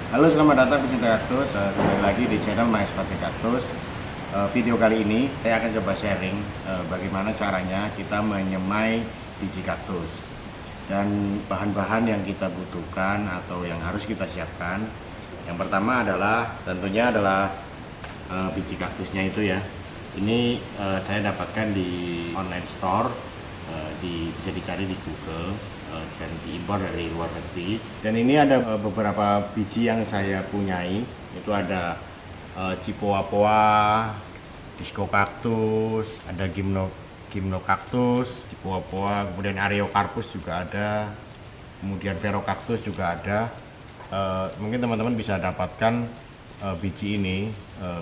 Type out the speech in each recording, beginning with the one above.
Halo, selamat datang pecinta kaktus. Kembali lagi di channel Mas Pakai Kaktus. Video kali ini saya akan coba sharing bagaimana caranya kita menyemai biji kaktus dan bahan-bahan yang kita butuhkan atau yang harus kita siapkan. Yang pertama adalah tentunya adalah biji kaktusnya itu ya. Ini saya dapatkan di online store, bisa dicari di Google dan diimpor dari luar negeri. Dan ini ada beberapa biji yang saya punyai, itu ada Cipoa-poa, Disco Cactus, ada Gymnocactus, Cipoa-poa, kemudian Areocarpus juga ada, kemudian Verocactus juga ada. Mungkin teman-teman bisa dapatkan biji ini,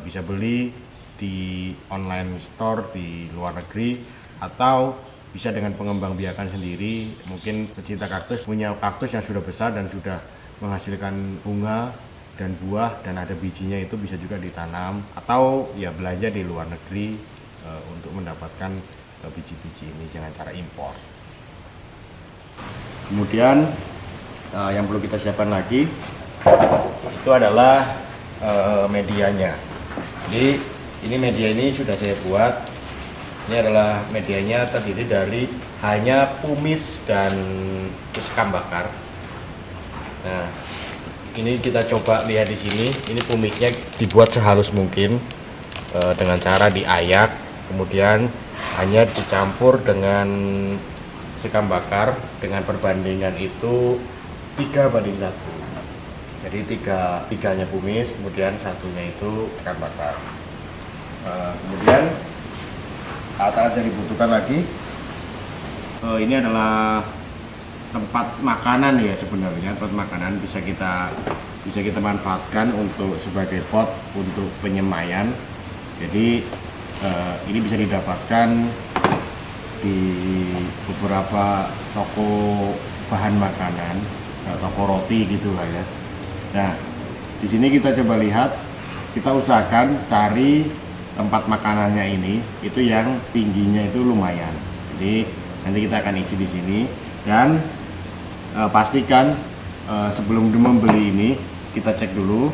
bisa beli di online store di luar negeri atau bisa dengan pengembang biakan sendiri. Mungkin pecinta kaktus punya kaktus yang sudah besar dan sudah menghasilkan bunga dan buah dan ada bijinya, itu bisa juga ditanam atau ya belanja di luar negeri untuk mendapatkan biji-biji ini dengan cara impor. Kemudian yang perlu kita siapkan lagi itu adalah medianya. Jadi ini media ini sudah saya buat. Ini adalah medianya, terdiri dari hanya pumis dan sekam bakar. Nah, ini kita coba lihat di sini. Ini pumisnya dibuat sehalus mungkin dengan cara diayak, kemudian hanya dicampur dengan sekam bakar dengan perbandingan itu 3:1. Jadi tiganya pumis, kemudian satunya itu sekam bakar. Kemudian alat-alat yang dibutuhkan lagi, ini adalah tempat makanan ya, sebenarnya tempat makanan bisa kita manfaatkan untuk sebagai pot untuk penyemaian. Jadi ini bisa didapatkan di beberapa toko bahan makanan, toko roti gitu lah ya. Nah, di sini kita coba lihat, kita usahakan cari tempat makanannya ini itu yang tingginya itu lumayan. Jadi nanti kita akan isi di sini dan pastikan sebelum membeli ini kita cek dulu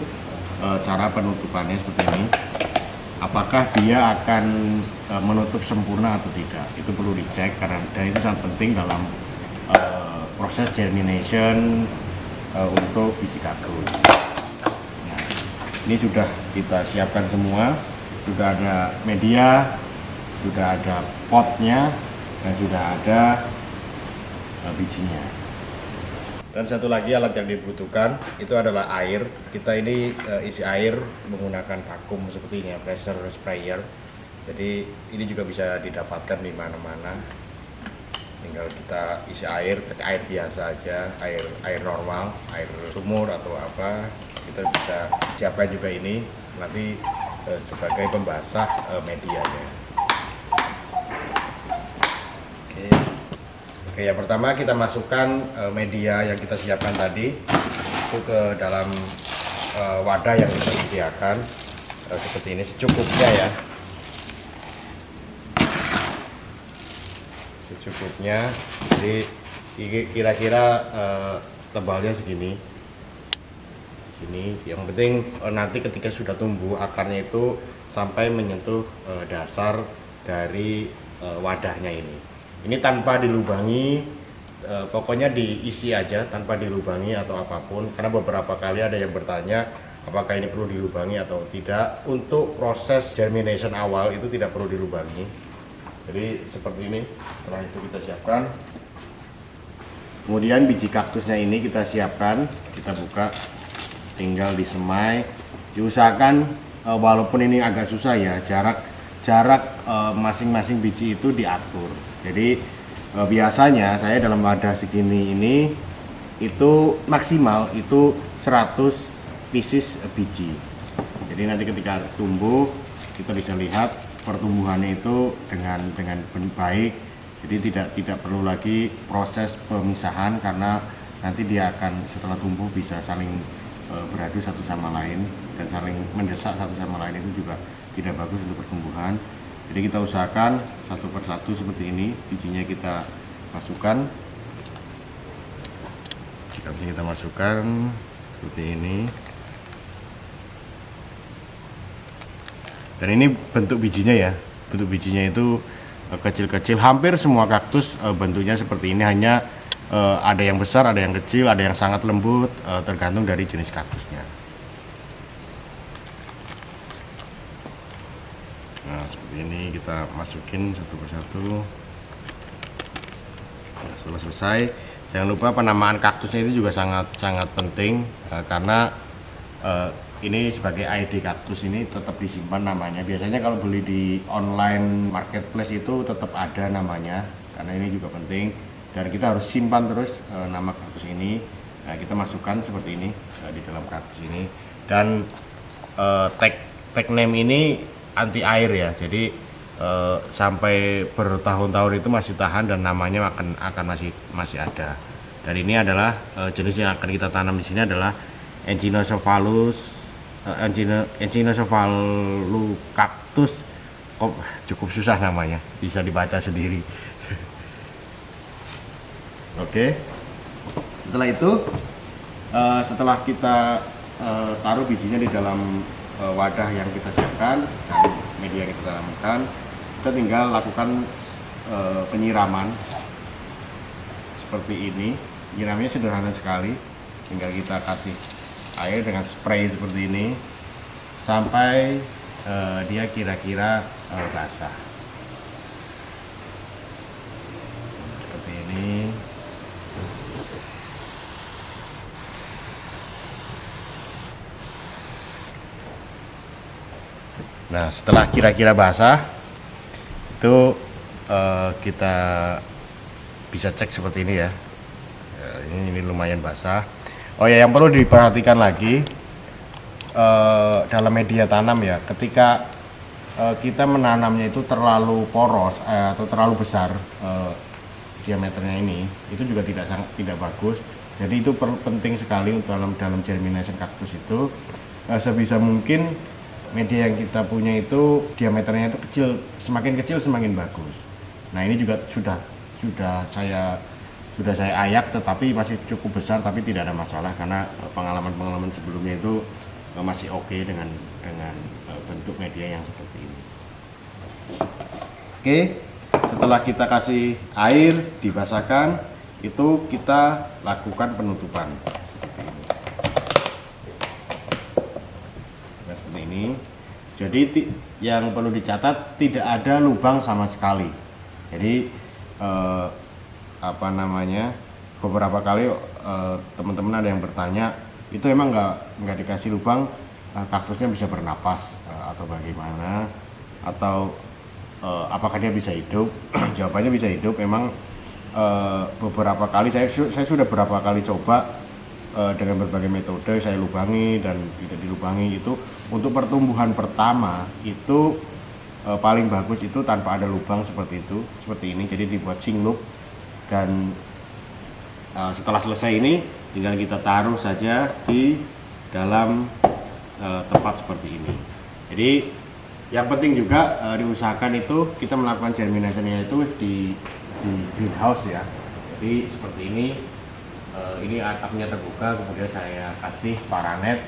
cara penutupannya seperti ini. Apakah dia akan menutup sempurna atau tidak? Itu perlu dicek karena dan itu sangat penting dalam proses germination untuk biji kaktus. Nah, ini sudah kita siapkan semua. Sudah ada media, sudah ada potnya, dan sudah ada bijinya. Dan satu lagi alat yang dibutuhkan itu adalah air. Kita ini isi air menggunakan vakum seperti ini ya, pressure sprayer. Jadi ini juga bisa didapatkan di mana-mana. Tinggal kita isi air biasa aja, air normal, air sumur atau apa. Kita bisa siapkan juga ini nanti sebagai pembasah medianya. Oke, yang pertama kita masukkan media yang kita siapkan tadi itu ke dalam wadah yang kita sediakan seperti ini, secukupnya ya, secukupnya. Jadi kira-kira tebalnya segini. Ini yang penting nanti ketika sudah tumbuh akarnya itu sampai menyentuh dasar dari wadahnya ini. Ini tanpa dilubangi, pokoknya diisi aja tanpa dilubangi atau apapun, karena beberapa kali ada yang bertanya apakah ini perlu dilubangi atau tidak. Untuk proses germination awal itu tidak perlu dilubangi. Jadi seperti ini. Setelah itu kita siapkan, kemudian biji kaktusnya ini kita siapkan, kita buka, tinggal disemai. Diusahakan walaupun ini agak susah ya, jarak masing-masing biji itu diatur. Jadi biasanya saya dalam wadah segini ini itu maksimal itu 100 pieces biji. Jadi nanti ketika tumbuh kita bisa lihat pertumbuhannya itu dengan baik. Jadi tidak perlu lagi proses pemisahan karena nanti dia akan setelah tumbuh bisa saling beradu satu sama lain dan saling mendesak satu sama lain, itu juga tidak bagus untuk pertumbuhan. Jadi kita usahakan satu persatu seperti ini, bijinya kita masukkan. Jika kita masukkan seperti ini, Dan ini bentuk bijinya ya, bentuk bijinya itu kecil-kecil. Hampir semua kaktus bentuknya seperti ini, hanya ada yang besar, ada yang kecil, ada yang sangat lembut, tergantung dari jenis kaktusnya. Nah, seperti ini kita masukin satu persatu. Nah, setelah selesai, jangan lupa penamaan kaktusnya itu juga sangat penting, karena ini sebagai ID kaktus ini tetap disimpan namanya. Biasanya kalau beli di online marketplace itu tetap ada namanya, karena ini juga penting. Dan kita harus simpan terus nama kaktus ini. Nah, kita masukkan seperti ini di dalam kaktus ini. Dan tag name ini anti air ya, jadi sampai bertahun-tahun itu masih tahan dan namanya akan masih ada. Dan ini adalah jenis yang akan kita tanam di sini adalah Echinophalus cactus. Oh, cukup susah namanya, bisa dibaca sendiri. Oke. Setelah itu, setelah kita taruh bijinya di dalam wadah yang kita siapkan dan media yang kita tanamkan, kita tinggal lakukan penyiraman seperti ini. Nyiramnya sederhana sekali, tinggal kita kasih air dengan spray seperti ini sampai dia kira-kira basah seperti ini. Nah, setelah kira-kira basah itu kita bisa cek seperti ini ya. Ini lumayan basah. Oh ya, yang perlu diperhatikan lagi dalam media tanam ya, ketika kita menanamnya itu terlalu poros atau terlalu besar diameternya ini, itu juga tidak bagus. Jadi itu penting sekali untuk dalam germination kaktus itu sebisa mungkin media yang kita punya itu diameternya itu kecil, semakin kecil semakin bagus. Nah, ini juga sudah saya ayak, tetapi masih cukup besar, tapi tidak ada masalah karena pengalaman sebelumnya itu masih oke dengan bentuk media yang seperti ini. Oke, setelah kita kasih air, dibasahkan, itu kita lakukan penutupan seperti ini. Jadi yang perlu dicatat, tidak ada lubang sama sekali. Jadi beberapa kali teman-teman ada yang bertanya, itu emang nggak dikasih lubang, kaktusnya bisa bernapas atau bagaimana, atau apakah dia bisa hidup? Jawabannya bisa hidup. Memang beberapa kali saya sudah beberapa kali coba dengan berbagai metode, saya lubangi dan tidak dilubangi. Itu untuk pertumbuhan pertama itu paling bagus itu tanpa ada lubang seperti ini. Jadi dibuat singluk, dan setelah selesai ini tinggal kita taruh saja di dalam tempat seperti ini. Jadi yang penting juga diusahakan itu kita melakukan germinationnya itu di greenhouse ya. Jadi seperti ini. Ini atapnya terbuka, kemudian saya kasih paranet,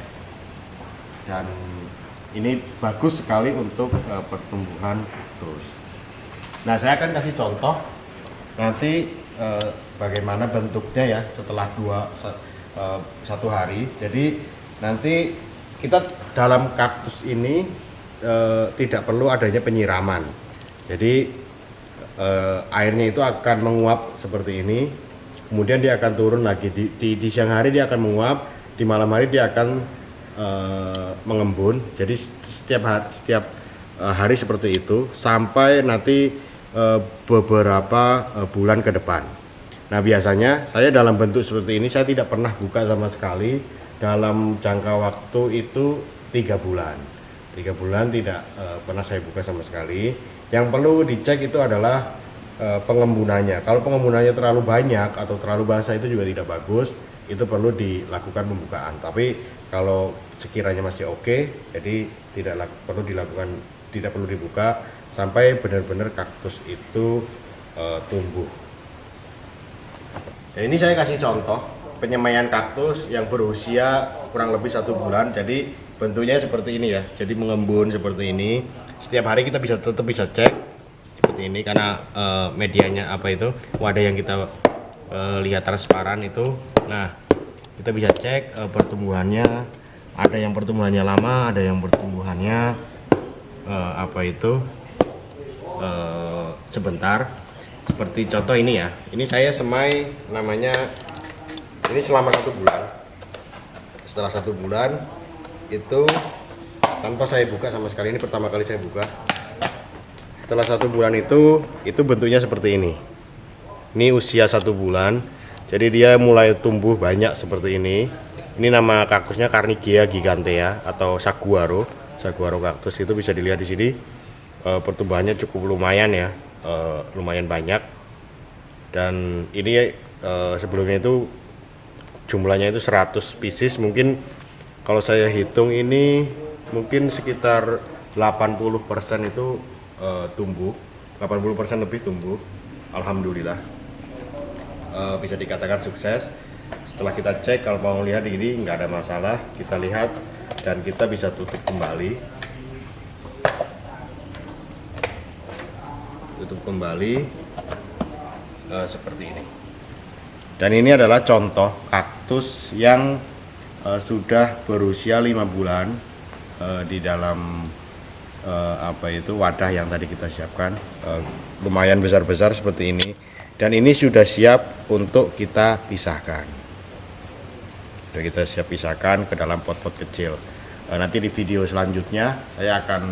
dan ini bagus sekali untuk pertumbuhan kaktus. Nah, saya akan kasih contoh nanti bagaimana bentuknya ya setelah satu hari. Jadi nanti kita dalam kaktus ini tidak perlu adanya penyiraman. Jadi airnya itu akan menguap seperti ini. Kemudian dia akan turun lagi di siang hari, dia akan menguap, di malam hari dia akan mengembun. Jadi setiap hari seperti itu sampai nanti beberapa bulan ke depan. Nah, biasanya saya dalam bentuk seperti ini saya tidak pernah buka sama sekali dalam jangka waktu itu 3 bulan. 3 bulan tidak pernah saya buka sama sekali. Yang perlu dicek itu adalah pengembunannya. Kalau pengembunannya terlalu banyak atau terlalu basah itu juga tidak bagus, itu perlu dilakukan pembukaan. Tapi kalau sekiranya masih oke, jadi tidak perlu dibuka sampai benar-benar kaktus itu tumbuh. Dan ini saya kasih contoh penyemaian kaktus yang berusia kurang lebih 1 bulan. Jadi bentuknya seperti ini ya, jadi mengembun seperti ini. Setiap hari kita tetap bisa cek seperti ini karena medianya apa itu, wadah yang kita lihat transparan itu. Nah, kita bisa cek pertumbuhannya, ada yang pertumbuhannya lama, ada yang pertumbuhannya sebentar. Seperti contoh ini ya, ini saya semai namanya, ini selama 1 bulan. Setelah 1 bulan itu tanpa saya buka sama sekali, ini pertama kali saya buka. Setelah 1 bulan itu bentuknya seperti ini. Ini usia 1 bulan, jadi dia mulai tumbuh banyak seperti ini. Ini nama kaktusnya Carnegie gigantea atau saguaro kaktus. Itu bisa dilihat di sini, pertumbuhannya cukup lumayan ya, lumayan banyak. Dan ini sebelumnya itu jumlahnya itu 100 pieces, mungkin kalau saya hitung ini mungkin sekitar 80% itu tumbuh, 80% lebih tumbuh. Alhamdulillah, bisa dikatakan sukses. Setelah kita cek, kalau mau lihat ini nggak ada masalah, kita lihat dan kita bisa tutup kembali. Seperti ini. Dan ini adalah contoh kaktus yang sudah berusia 5 bulan di dalam wadah yang tadi kita siapkan, lumayan besar-besar seperti ini. Dan ini sudah siap untuk kita pisahkan. Sudah kita siap pisahkan ke dalam pot-pot kecil. Nanti di video selanjutnya saya akan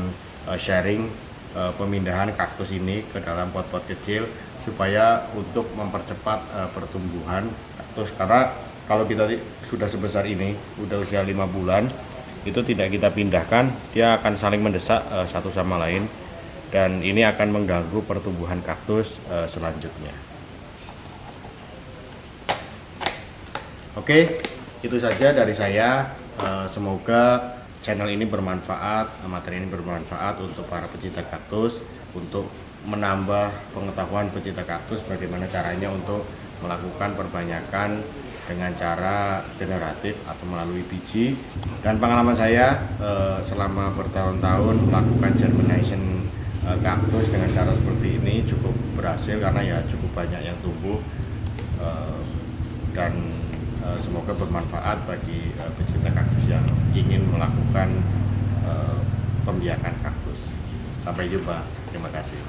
sharing pemindahan kaktus ini ke dalam pot-pot kecil supaya untuk mempercepat pertumbuhan kaktus. Karena kalau kita sudah sebesar ini, udah usia 5 bulan, itu tidak kita pindahkan, dia akan saling mendesak satu sama lain, dan ini akan mengganggu pertumbuhan kaktus selanjutnya. Oke, itu saja dari saya. Semoga channel ini bermanfaat, materi ini bermanfaat untuk para pecinta kaktus, untuk menambah pengetahuan pecinta kaktus bagaimana caranya untuk melakukan perbanyakan dengan cara generatif atau melalui biji. Dan pengalaman saya selama bertahun-tahun melakukan germination kaktus dengan cara seperti ini cukup berhasil, karena ya cukup banyak yang tumbuh, dan semoga bermanfaat bagi pecinta kaktus yang ingin melakukan pembiakan kaktus. Sampai jumpa, terima kasih.